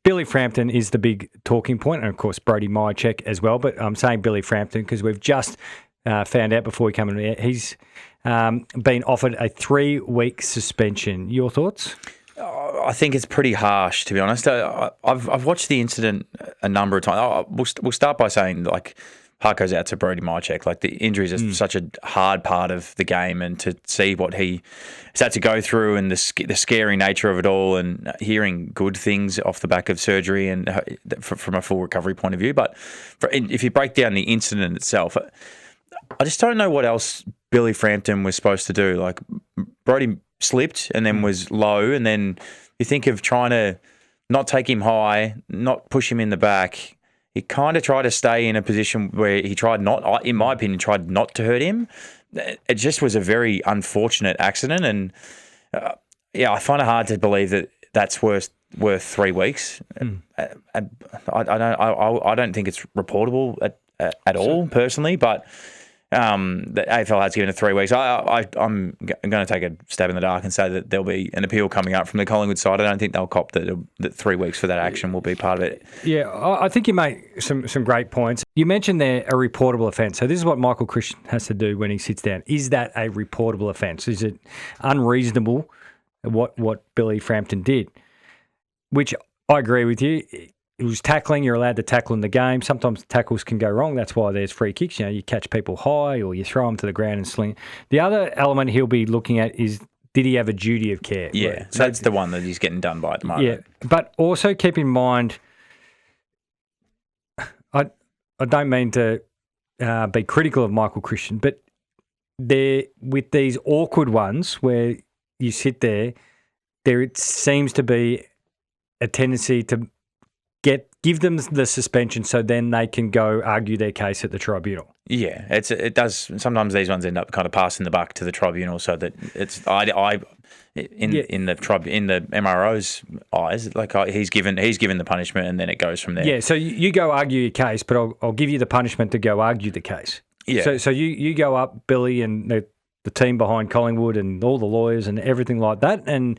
Billy Frampton is the big talking point, and of course Brody Mihocek as well. But I'm saying Billy Frampton because we've just found out before we come in. He's been offered a 3-week suspension. Your thoughts? I think it's pretty harsh, to be honest. I've watched the incident a number of times. We'll start by saying, like, heart goes out to Brody Mihocek. Like, the injuries are such a hard part of the game, and to see what he has had to go through and the scary nature of it all, and hearing good things off the back of surgery and from a full recovery point of view. But if you break down the incident itself, I just don't know what else Billy Frampton was supposed to do. Like, Brody slipped and then was low, and then you think of trying to not take him high, not push him in the back. He kind of tried to stay in a position where he tried not, in my opinion, tried not to hurt him. It just was a very unfortunate accident, and I find it hard to believe that that's worth 3 weeks. I don't think it's reportable at all, personally, but the AFL has given it 3 weeks. I'm going to take a stab in the dark and say that there'll be an appeal coming up from the Collingwood side. I don't think they'll cop that 3 weeks for that action will be part of it. Yeah, I think you make some great points. You mentioned there a reportable offence. So this is what Michael Christian has to do when he sits down. Is that a reportable offence? Is it unreasonable what Billy Frampton did? Which I agree with you. It was tackling. You're allowed to tackle in the game. Sometimes tackles can go wrong. That's why there's free kicks. You know, you catch people high or you throw them to the ground and sling. The other element he'll be looking at is, did he have a duty of care? Yeah, so that's the one that he's getting done by at the moment. Yeah, but also keep in mind, I don't mean to be critical of Michael Christian, but with these awkward ones where you sit there it seems to be a tendency to give them the suspension so then they can go argue their case at the tribunal. Yeah, it does. Sometimes these ones end up kind of passing the buck to the tribunal, so that it's in the MRO's eyes, like he's given the punishment and then it goes from there. Yeah, so you go argue your case, but I'll give you the punishment to go argue the case. Yeah. So you go up, Billy, and the team behind Collingwood and all the lawyers and everything like that, and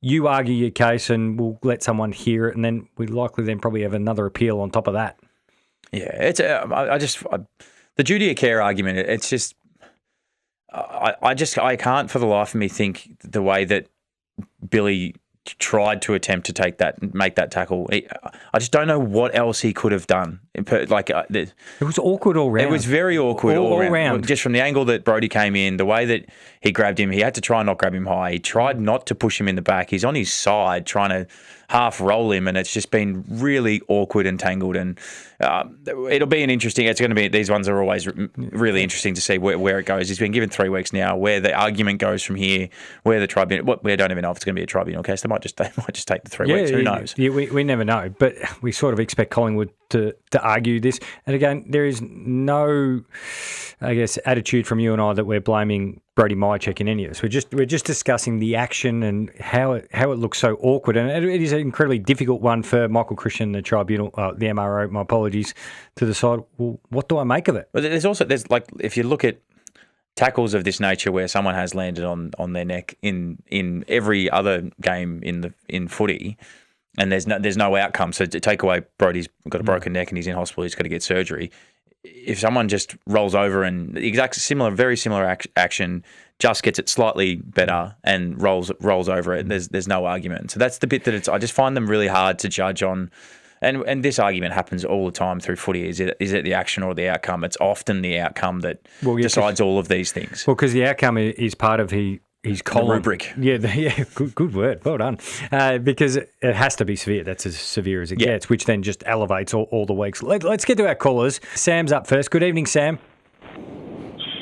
you argue your case and we'll let someone hear it, and then we likely then probably have another appeal on top of that. Yeah, it's the duty of care argument. It's just I can't for the life of me think the way that Billy tried to attempt to make that tackle. I just don't know what else he could have done. Like it was awkward all round. It was very awkward all round. Just from the angle that Brody came in, the way that he grabbed him, he had to try and not grab him high. He tried not to push him in the back. He's on his side trying to half roll him, and it's just been really awkward and tangled. And it'll be these ones are always really interesting to see where it goes. He's been given 3 weeks now, where the argument goes from here, where the tribunal, we don't even know if it's going to be a tribunal case. They might just take the 3 weeks. Who knows? Yeah, we never know, but we sort of expect Collingwood to argue this. And again, there is no, I guess, attitude from you and I that we're blaming Brody Mihocek in any of this. We're just discussing the action and how it looks so awkward, and it is an incredibly difficult one for Michael Christian, the tribunal, the MRO. My apologies, to decide. Well, what do I make of it? Well, there's like, if you look at tackles of this nature where someone has landed on their neck in every other game in footy, and there's no outcome. So to take away Brody's got a broken neck and he's in hospital, he's got to get surgery. If someone just rolls over and very similar action, just gets it slightly better and rolls over it, there's no argument. So that's the bit that I just find them really hard to judge on. And this argument happens all the time through footy. Is it the action or the outcome? It's often the outcome that decides all of these things. Well, because the outcome is part of his column. Rubric. Yeah, good word. Well done. Because it has to be severe. That's as severe as it gets, which then just elevates all the weeks. Let's get to our callers. Sam's up first. Good evening, Sam.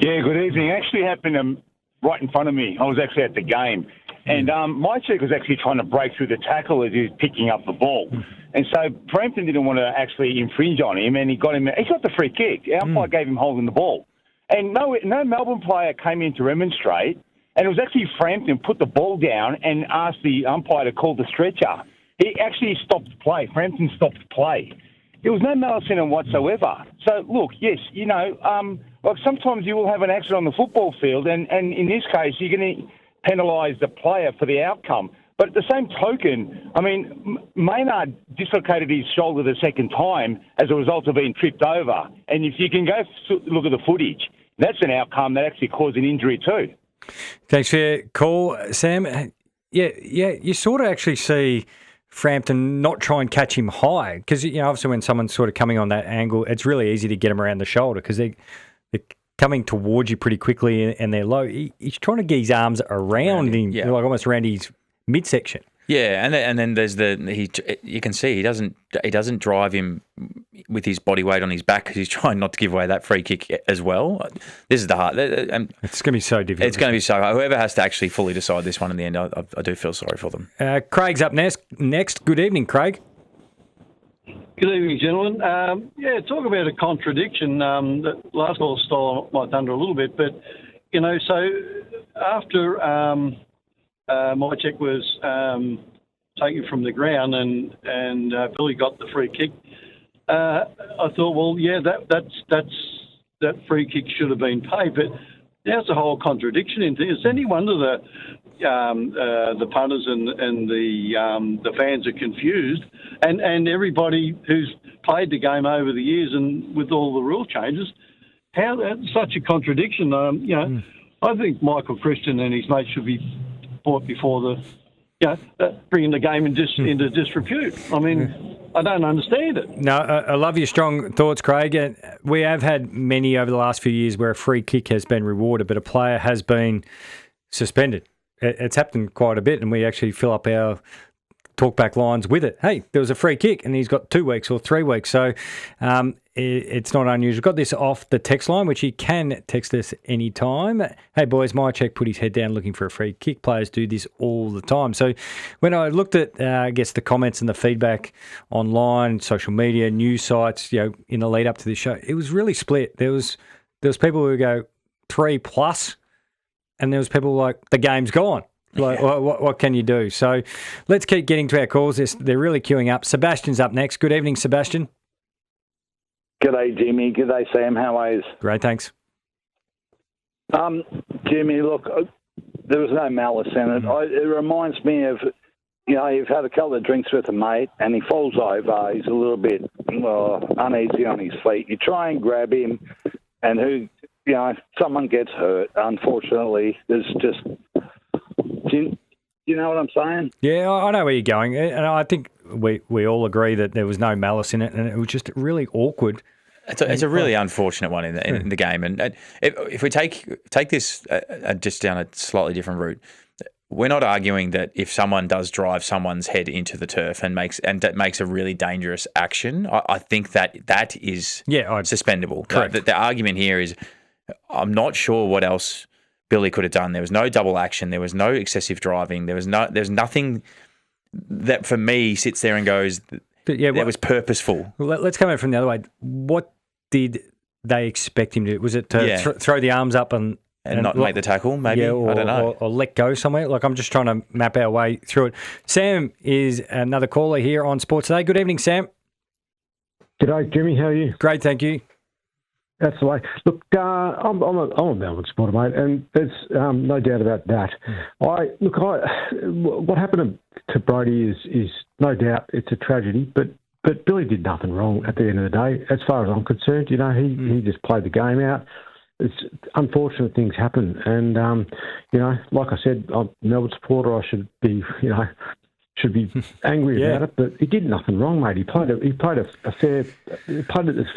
Yeah, good evening. Actually happened right in front of me. I was actually at the game. And Mihocek was actually trying to break through the tackle as he was picking up the ball. And so Frampton didn't want to actually infringe on him, and he got the free kick. The umpire gave him holding the ball. And no Melbourne player came in to remonstrate, and it was actually Frampton put the ball down and asked the umpire to call the stretcher. He actually stopped play. Frampton stopped play. There was no malice in him whatsoever. So, look, yes, like sometimes you will have an accident on the football field, and in this case, you're going to penalise the player for the outcome. But at the same token, I mean, Maynard dislocated his shoulder the second time as a result of being tripped over. And if you can go look at the footage, that's an outcome that actually caused an injury too. Thanks for your call, Sam. Yeah, you sort of actually see Frampton not try and catch him high because, obviously when someone's sort of coming on that angle, it's really easy to get them around the shoulder because they're coming towards you pretty quickly and they're low. He's trying to get his arms around him, like almost around his midsection. Yeah, and then there's you can see he doesn't drive him with his body weight on his back because he's trying not to give away that free kick as well. This is the hard. It's going to be so difficult. It's going to be so hard. Whoever has to actually fully decide this one in the end, I do feel sorry for them. Craig's up next. Good evening, Craig. Good evening, gentlemen. Talk about a contradiction. That last ball stole my thunder a little bit, but so after Mihocek was taken from the ground and Billy got the free kick, I thought, well, that free kick should have been paid, but there's a whole contradiction in things. It's any wonder the punters and the fans are confused, and everybody who's played the game over the years and with all the rule changes, how that's such a contradiction. I think Michael Christian and his mates should be brought before bringing the game into disrepute. I mean, I don't understand it. No, I love your strong thoughts, Craig. And we have had many over the last few years where a free kick has been rewarded, but a player has been suspended. It's happened quite a bit, and we actually fill up our talkback lines with it. Hey, there was a free kick, and he's got 2 weeks or 3 weeks. So it's not unusual. We've got this off the text line, which you can text us anytime. Hey, boys, Mihocek put his head down looking for a free kick. Players do this all the time. So when I looked at, the comments and the feedback online, social media, news sites, in the lead up to this show, it was really split. There was people who go 3+, and there was people like, the game's gone. Like, what can you do? So let's keep getting to our calls. They're really queuing up. Sebastian's up next. Good evening, Sebastian. G'day, Jimmy. G'day, Sam. How are you? Great, thanks. Jimmy, look, there was no malice in it. It reminds me of, you've had a couple of drinks with a mate and he falls over. He's a little bit uneasy on his feet. You try and grab him and someone gets hurt. Unfortunately, there's just... Do you know what I'm saying? Yeah, I know where you're going. And I think we all agree that there was no malice in it and it was just really awkward. It's a really unfortunate one in the game. And if we take this just down a slightly different route, we're not arguing that if someone does drive someone's head into the turf and makes a really dangerous action, I think that is suspendable. Correct. The argument here is I'm not sure what else Billy could have done. There was no double action. There was no excessive driving. There's nothing that for me sits there and goes, that was purposeful. Well, let's come in from the other way. What did they expect him to do? Was it to throw the arms up and not make the tackle, maybe? I don't know. Or let go somewhere? Like, I'm just trying to map our way through it. Sam is another caller here on Sports Today. Good evening, Sam. G'day, Jimmy. How are you? Great, thank you. That's the way. Look, I'm a Melbourne supporter, mate, and there's no doubt about that. What happened to Brody is no doubt it's a tragedy, but Billy did nothing wrong at the end of the day, as far as I'm concerned. He just played the game out. It's unfortunate things happen, and like I said, I'm a Melbourne supporter. I should be angry about it, but he did nothing wrong, mate. He played it as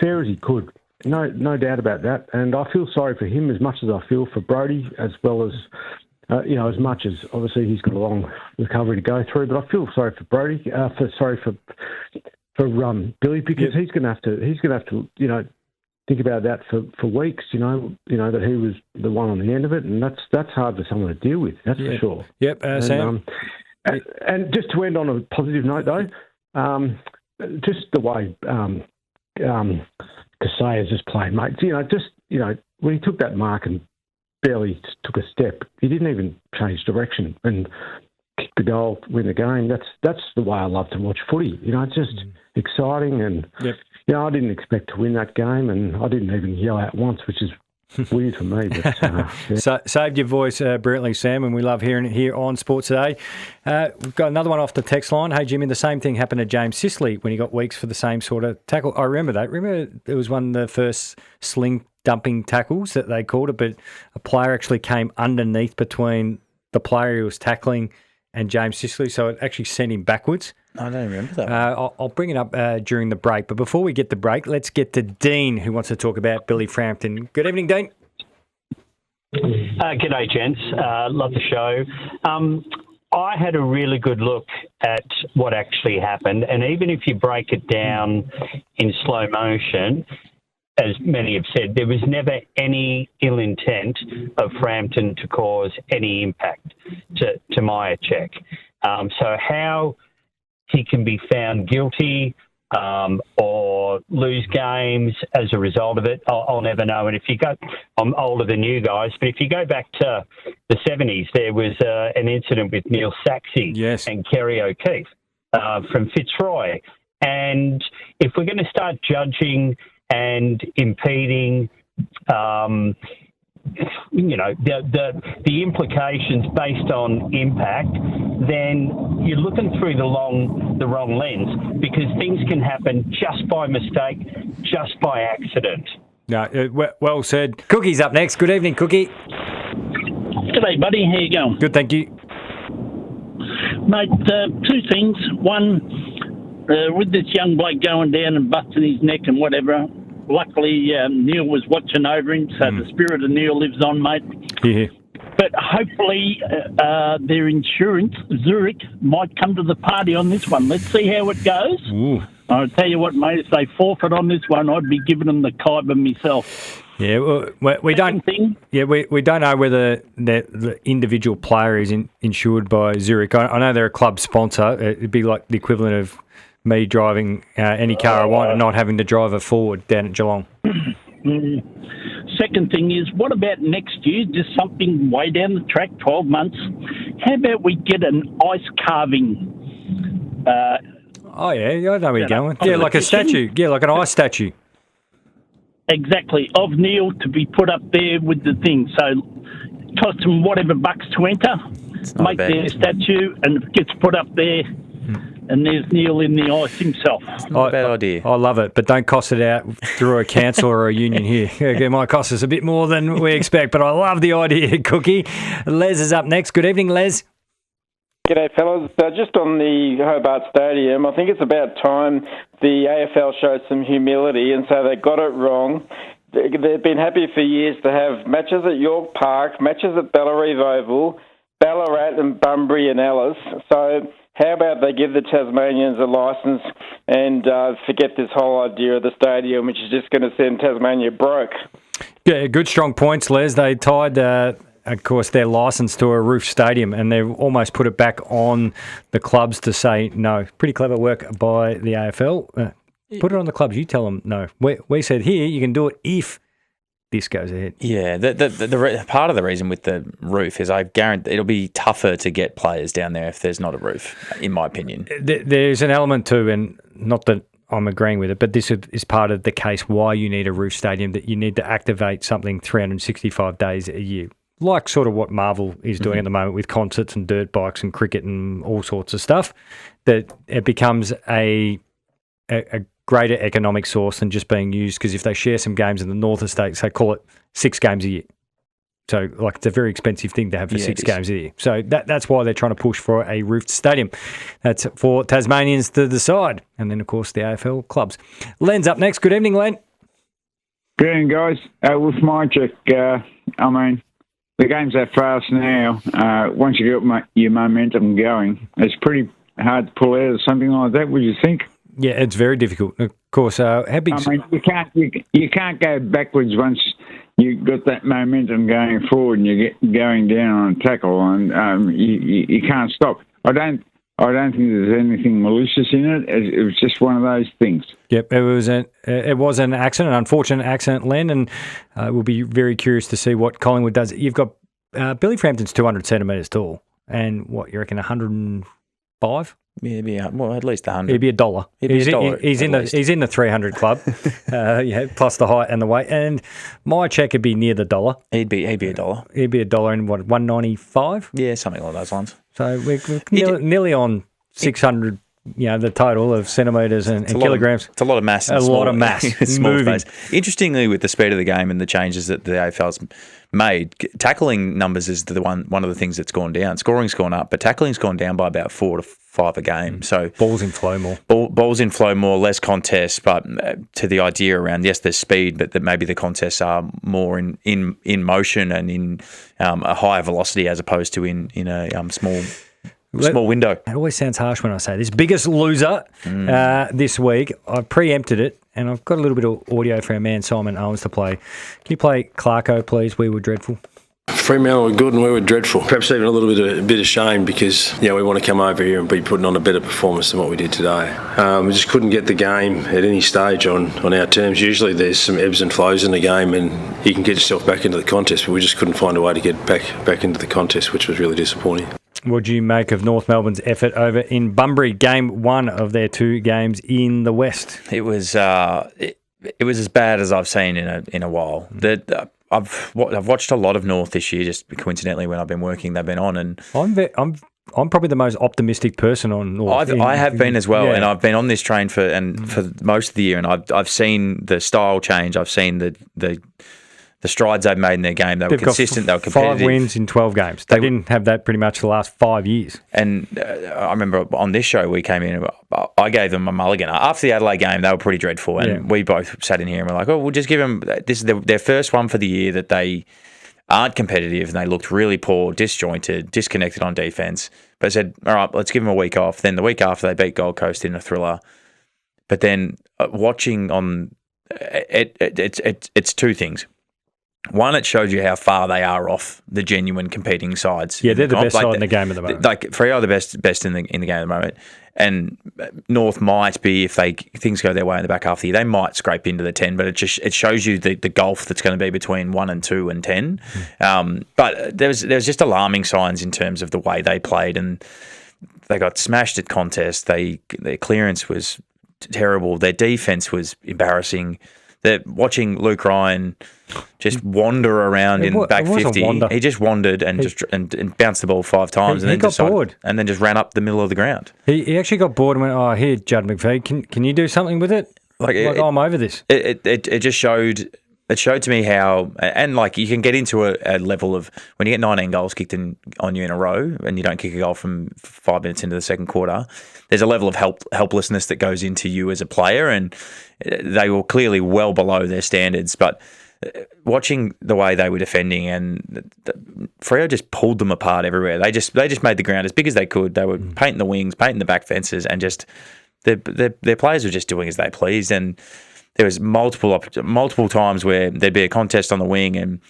fair as he could. No doubt about that. And I feel sorry for him as much as I feel for Brody, as well as, as much as obviously he's got a long recovery to go through. But I feel sorry for Brody, for Billy, because he's going to have to, think about that for weeks. That he was the one on the end of it, and that's hard for someone to deal with. That's for sure. Yep, Sam. And just to end on a positive note, though, just the way Kasai has just played, mate. When he took that mark and barely took a step, he didn't even change direction and kick the goal, win the game. That's the way I love to watch footy. It's just exciting, and I didn't expect to win that game, and I didn't even yell out once, which is weird for me. But, yeah. So, saved your voice brilliantly, Sam, and we love hearing it here on Sports Today. We've got another one off the text line. Hey, Jimmy, the same thing happened to James Sicily when he got weeks for the same sort of tackle. I remember that. Remember it was one of the first sling dumping tackles that they called it, but a player actually came underneath between the player who was tackling and James Sicily, so it actually sent him backwards. I don't remember that. I'll bring it up during the break. But before we get the break, let's get to Dean, who wants to talk about Billy Frampton. Good evening, Dean. G'day, gents. Love the show. I had a really good look at what actually happened, and even if you break it down in slow motion, as many have said, there was never any ill intent of Frampton to cause any impact to Mihocek. So how he can be found guilty or lose games as a result of it, I'll never know. And if you go, I'm older than you guys, but if you go back to the 70s, there was an incident with Neil Saxey and Kerry O'Keefe from Fitzroy. And if we're going to start judging and impeding, the implications based on impact, then you're looking through the wrong lens, because things can happen just by mistake, just by accident. No, well said. Cookie's up next. Good evening, Cookie. G'day, buddy. How you going? Good, thank you. Mate, two things. One, with this young bloke going down and busting his neck and whatever, luckily Neil was watching over him, so the spirit of Neil lives on, mate. Yeah. But hopefully their insurance, Zurich, might come to the party on this one. Let's see how it goes. Ooh. I'll tell you what, mate, if they forfeit on this one, I'd be giving them the Khyber myself. Yeah, well, we don't. Yeah, we don't know whether the individual player is insured by Zurich. I know they're a club sponsor. It'd be like the equivalent of me driving any car I want and not having to drive a Ford down at Geelong. Second thing is, what about next year? Just something way down the track, 12 months. How about we get an ice carving? Oh, yeah, I know where you're going. Yeah, like a statue. Yeah, like an ice statue. Exactly, of Neil to be put up there with the thing. So cost them whatever bucks to enter, make their statue, and it gets put up there. And there's Neil in the ice himself. It's not a bad idea. I love it, but don't cost it out through a council or a union here. It might cost us a bit more than we expect, but I love the idea, Cookie. Les is up next. Good evening, Les. G'day, fellas. Just on the Hobart Stadium, I think it's about time the AFL showed some humility, and so they got it wrong. They've been happy for years to have matches at York Park, matches at Bellarive Oval, Ballarat and Bunbury and Alice. So how about they give the Tasmanians a licence and forget this whole idea of the stadium, which is just going to send Tasmania broke? Yeah, good strong points, Les. They tied, of course, their licence to a roof stadium, and they've almost put it back on the clubs to say no. Pretty clever work by the AFL. Put it on the clubs. You tell them no. We said here you can do it if this goes ahead. Yeah, the part of the reason with the roof is I guarantee it'll be tougher to get players down there if there's not a roof, in my opinion. There's an element too, and not that I'm agreeing with it, but this is part of the case why you need a roof stadium, that you need to activate something 365 days a year, like sort of what Marvel is doing at the moment with concerts and dirt bikes and cricket and all sorts of stuff, that it becomes a greater economic source than just being used, because if they share some games in the north of states, they call it 6 games a year. So, like, it's a very expensive thing to have for 6 games a year. So that's why they're trying to push for a roofed stadium. That's for Tasmanians to decide. And then, of course, the AFL clubs. Len's up next. Good evening, Len. Good evening, guys. With Mihocek, I mean, the game's that fast now. Once you get your momentum going, it's pretty hard to pull out of something like that, would you think? Yeah, it's very difficult. Of course, how big? I mean, you can't go backwards once you've got that momentum going forward and you get going down on a tackle, and you can't stop. I don't think there's anything malicious in it. It was just one of those things. Yep, it was an accident, an unfortunate accident, Len, and we'll be very curious to see what Collingwood does. You've got Billy Frampton's 200 centimetres tall, and what you reckon, 105? Well, at least 100. He'd be $1. He's in the 300 club, plus the height and the weight. And my check would be near the $1. He'd be $1. He'd be $1 in what, 195? Yeah, something along those lines. So we're nearly on 600. The total of centimetres and kilograms. It's a lot of mass. A lot of mass. Small space. Interestingly, with the speed of the game and the changes that the AFL's made, tackling numbers is one of the things that's gone down. Scoring's gone up, but tackling's gone down by about 4 to 5 a game. So balls in flow more. Balls in flow more, less contests. But to the idea around, yes, there's speed, but that maybe the contests are more in motion and in a higher velocity as opposed to in a small window. It always sounds harsh when I say this. Biggest loser this week. I preempted it, and I've got a little bit of audio for our man Simon Owens to play. Can you play Clarko, please? We were dreadful. Fremantle were good and we were dreadful. Perhaps even a bit of shame because we want to come over here and be putting on a better performance than what we did today. We just couldn't get the game at any stage on our terms. Usually there's some ebbs and flows in the game and you can get yourself back into the contest, but we just couldn't find a way to get back into the contest, which was really disappointing. What do you make of North Melbourne's effort over in Bunbury, game 1 of their 2 games in the West? It was as bad as I've seen in a while. I've watched a lot of North this year, just coincidentally when I've been working, they've been on, and I'm probably the most optimistic person on North. I have been as well, and I've been on this train for most of the year, and I've seen the style change. I've seen the strides they've made in their game. They've were consistent. They were competitive. 5 wins in 12 games. They didn't have that pretty much the last 5 years. And I remember on this show we came in. I gave them a mulligan after the Adelaide game. They were pretty dreadful, and we both sat in here and were like, "Oh, we'll just give them this is their first one for the year that they aren't competitive and they looked really poor, disjointed, disconnected on defence." But I said, "All right, let's give them a week off." Then the week after they beat Gold Coast in a thriller. But then watching on it's 2 things. One, it showed you how far they are off the genuine competing sides. Yeah, they're the best side in the game at the moment. Like Freo are the best in the game at the moment, and North might be, if things go their way in the back half of the year, they might scrape into the 10. But it shows you the gulf that's going to be between 1 and 2 and 10. But there's just alarming signs in terms of the way they played, and they got smashed at contests. Their clearance was terrible. Their defense was embarrassing. They're watching Luke Ryan just wander around in back 50. He just wandered and and bounced the ball 5 times and then got bored and then just ran up the middle of the ground. He actually got bored and went, "Oh, here, Judd McPhee, can you do something with it? I'm over this." It just showed. It showed to me how, and you can get into a level of when you get 19 goals kicked on you in a row and you don't kick a goal from 5 minutes into the second quarter, there's a level of helplessness that goes into you as a player, and they were clearly well below their standards. But watching the way they were defending, and Freo just pulled them apart everywhere. They just made the ground as big as they could. They were painting the wings, painting the back fences, and just their players were just doing as they pleased. And there was multiple times where there'd be a contest on the wing and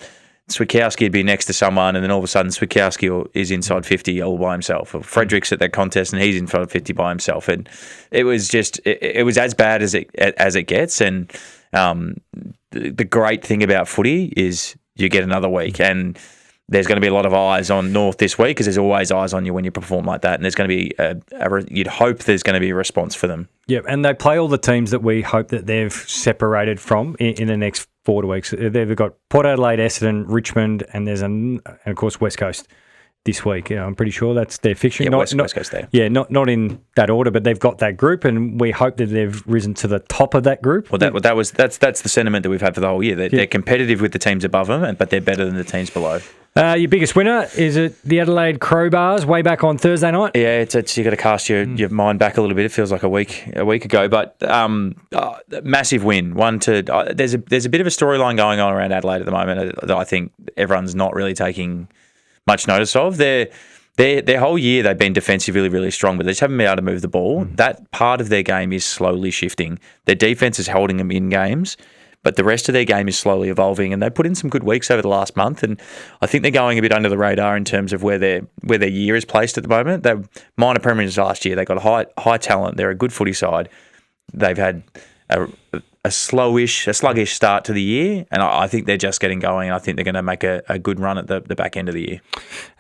Switkowski would be next to someone, and then all of a sudden Switkowski is inside 50 all by himself. Or Frederick's at that contest and he's inside 50 by himself. And it was just it was as bad as it gets. And the great thing about footy is you get another week, and there's going to be a lot of eyes on North this week because there's always eyes on you when you perform like that, and there's going to be you'd hope there's going to be a response for them. Yeah, and they play all the teams that we hope that they've separated from in the next 4 weeks. They've got Port Adelaide, Essendon, Richmond, and and of course West Coast this week. I'm pretty sure that's their fixture. Yeah, West Coast there. Yeah, not in that order, but they've got that group, and we hope that they've risen to the top of that group. Well, that's the sentiment that we've had for the whole year. They're competitive with the teams above them, but they're better than the teams below. Your biggest winner, is it the Adelaide Crowbars way back on Thursday night? Yeah, it's you got to cast your mind back a little bit. It feels like a week ago, but massive win. There's a bit of a storyline going on around Adelaide at the moment that I think everyone's not really taking much notice of. Their whole year they've been defensively really strong, but they just haven't been able to move the ball. That part of their game is slowly shifting. Their defense is holding them in games, but the rest of their game is slowly evolving, and they put in some good weeks over the last month, and I think they're going a bit under the radar in terms of where their year is placed at the moment. They were minor premiers last year. They got high talent. They're a good footy side. They've had a sluggish start to the year, and I think they're just getting going. I think they're going to make a good run at the back end of the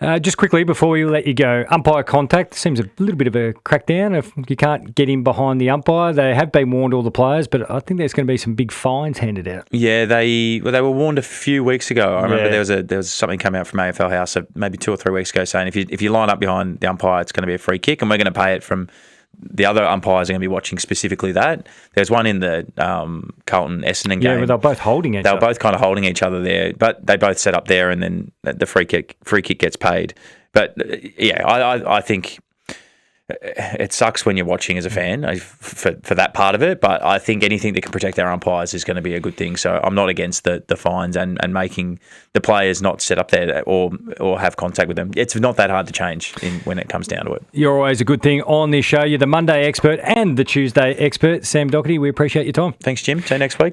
year. Just quickly before we let you go, umpire contact seems a little bit of a crackdown. If you can't get in behind the umpire, they have been warned, all the players, but I think there's going to be some big fines handed out. Yeah, they were warned a few weeks ago. I remember there was something come out from AFL House maybe 2 or 3 weeks ago saying if you line up behind the umpire, it's going to be a free kick, and we're going to pay it from. The other umpires are going to be watching specifically that. There's one in the Carlton Essendon game. Yeah, but they're both holding each other. They were both kind of holding each other there, but they both set up there, and then the free kick gets paid. But yeah, I think it sucks when you're watching as a fan for that part of it. But I think anything that can protect our umpires is going to be a good thing. So I'm not against the fines and making the players not set up there or have contact with them. It's not that hard to change when it comes down to it. You're always a good thing on this show. You're the Monday expert and the Tuesday expert. Sam Docherty, we appreciate your time. Thanks, Jim. See you next week.